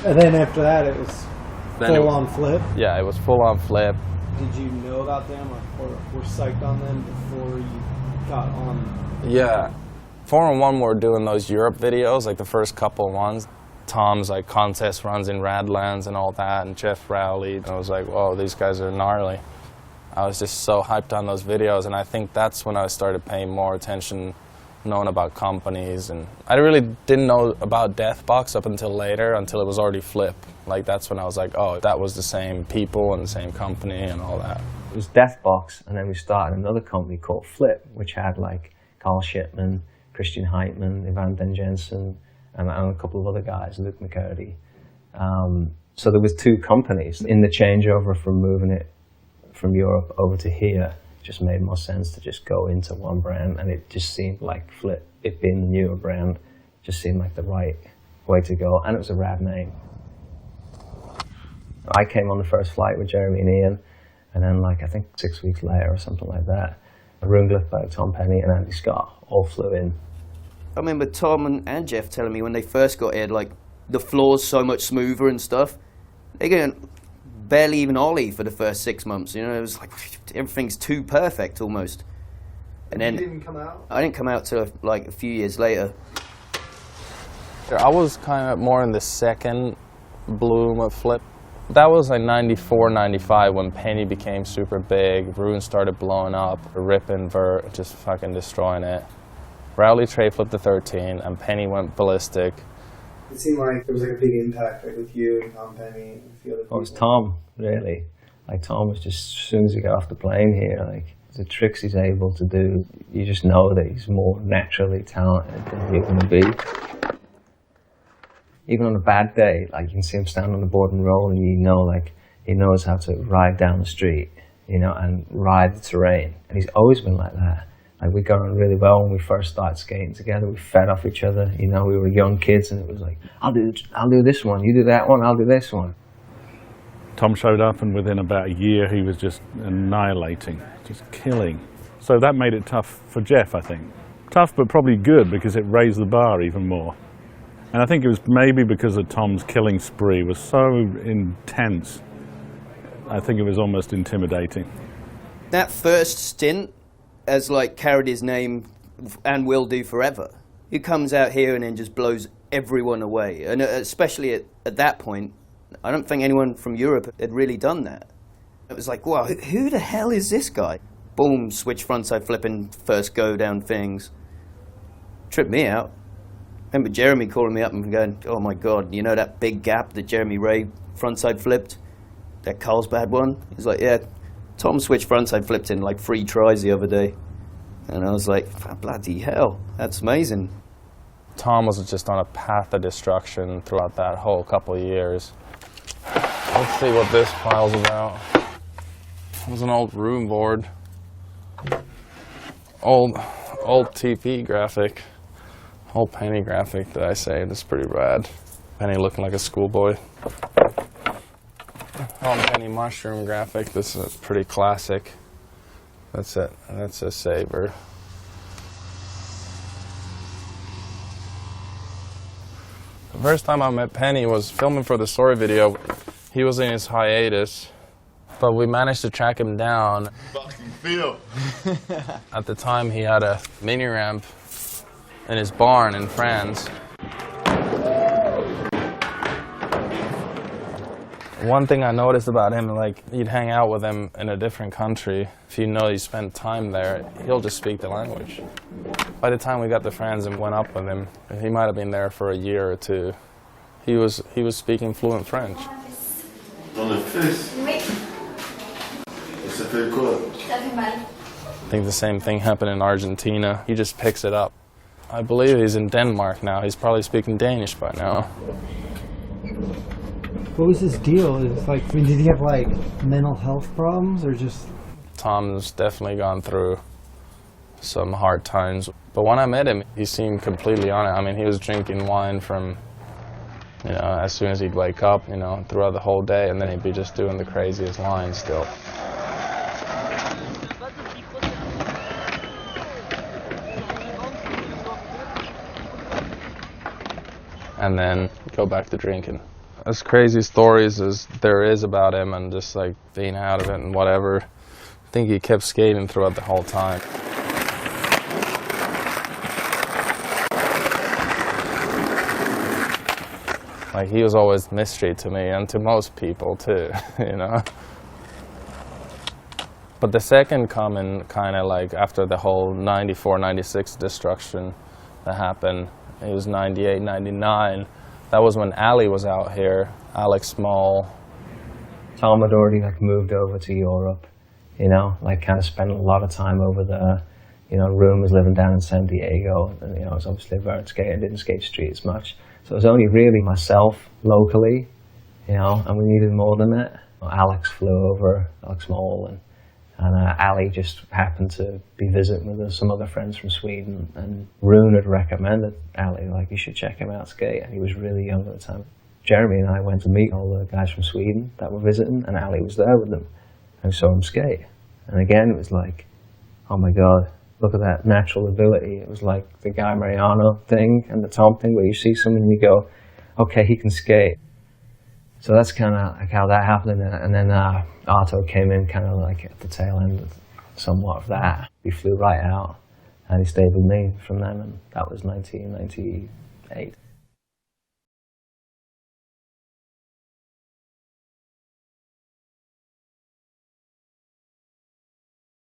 And then after that, it was full-on flip? Yeah, it was full-on flip. Did you know about them or were psyched on them before you got on? Yeah. 4-on-1 were doing those Europe videos, like the first couple ones. Tom's like contest runs in Radlands and all that, and Jeff Rowley. And I was like, whoa, these guys are gnarly. I was just so hyped on those videos, and I think that's when I started paying more attention, knowing about companies. And I really didn't know about Deathbox up until later, until it was already Flip. Like that's when I was like, oh, that was the same people and the same company and all that. It was Deathbox, and then we started another company called Flip, which had like Carl Shipman, Christian Heitman, Ivan Den Jensen, and a couple of other guys, Luke McCurdy. So there was two companies. In the changeover from moving it from Europe over to here, it just made more sense to just go into one brand, and it just seemed like Flip, it being the newer brand, just seemed like the right way to go, and it was a rad name. I came on the first flight with Jeremy and Ian, and then like I think 6 weeks later or something like that, Arun Glickberg, Tom Penny, and Andy Scott all flew in. I remember Tom and Jeff telling me when they first got here, like, the floor's so much smoother and stuff. They couldn't barely even ollie for the first 6 months, you know, it was like, everything's too perfect almost. And then, you didn't come out? I didn't come out till like a few years later. I was kind of more in the second bloom of Flip. That was like 94, 95 when Penny became super big, Rune started blowing up, Rip and Vert just fucking destroying it. Rowley Trey flipped the 13 and Penny went ballistic. It seemed like there was like a big impact like, with you and Tom Penny and a few other people. Oh, it was Tom, really. Like Tom was just, as soon as he got off the plane here, like the tricks he's able to do, you just know that he's more naturally talented than you're going to be. Even on a bad day, like you can see him stand on the board and roll, and you know, like he knows how to ride down the street, you know, and ride the terrain. And he's always been like that. Like we got on really well when we first started skating together. We fed off each other, you know. We were young kids, and it was like, I'll do this one, you do that one, I'll do this one. Tom showed up, and within about a year, he was just annihilating, just killing. So that made it tough for Jeff, I think. Tough, but probably good because it raised the bar even more. And I think it was maybe because of Tom's killing spree was so intense. I think it was almost intimidating. That first stint has like carried his name and will do forever. He comes out here and then just blows everyone away. And especially at that point, I don't think anyone from Europe had really done that. It was like, wow, who the hell is this guy? Boom, switch frontside flipping, first go down things. Tripped me out. I remember Jeremy calling me up and going, oh my God, you know that big gap that Jeremy Ray frontside flipped? That Carlsbad one? He's like, yeah, Tom switched frontside flipped in like 3 tries the other day. And I was like, bloody hell, that's amazing. Tom was just on a path of destruction throughout that whole couple of years. Let's see what this file's about. It was an old room board. Old TP graphic. Old Penny graphic that I saved. It's pretty rad. Penny looking like a schoolboy. Old Penny mushroom graphic. This is pretty classic. That's it. That's a saver. The first time I met Penny was filming for the story video. He was in his hiatus, but we managed to track him down. Fucking feel. At the time, he had a mini ramp in his barn in France. One thing I noticed about him, like, you'd hang out with him in a different country. If you know you spent time there, he'll just speak the language. By the time we got to France and went up with him, he might have been there for a year or 2. He was speaking fluent French. Dans le fils. Oui. Ça fait quoi? Ça fait mal. I think the same thing happened in Argentina. He just picks it up. I believe he's in Denmark now. He's probably speaking Danish by now. What was his deal? It's like, I mean, did he have like mental health problems or just? Tom's definitely gone through some hard times. But when I met him, he seemed completely on it. I mean, he was drinking wine from, you know, as soon as he'd wake up, you know, throughout the whole day, and then he'd be just doing the craziest lines still. And then go back to drinking. as crazy stories as there is about him and just like being out of it and whatever, I think he kept skating throughout the whole time. Like, he was always mystery to me and to most people too, you know. But the second coming, kind of like after the whole 94, 96 destruction that happened, it was 98, 99. That was when Ali was out here, Alex Small. Tom had already like moved over to Europe, you know, like kind of spent a lot of time over there. You know, Room was living down in San Diego, and you know, I was obviously a vert skater, didn't skate street as much. So it was only really myself locally, you know, and we needed more than that. Alex flew over, Alex Small, and Ali just happened to be visiting with us, some other friends from Sweden, and Rune had recommended Ali, like, you should check him out skate, and he was really young at the time. Jeremy and I went to meet all the guys from Sweden that were visiting, and Ali was there with them, and saw him skate. And again, it was like, oh my God, look at that natural ability. It was like the Guy Mariano thing and the Tom thing, where you see someone and you go, okay, he can skate. So that's kind of like how that happened, and then Arto came in kind of like at the tail end of somewhat of that. He flew right out, and he stayed with me from then, and that was 1998.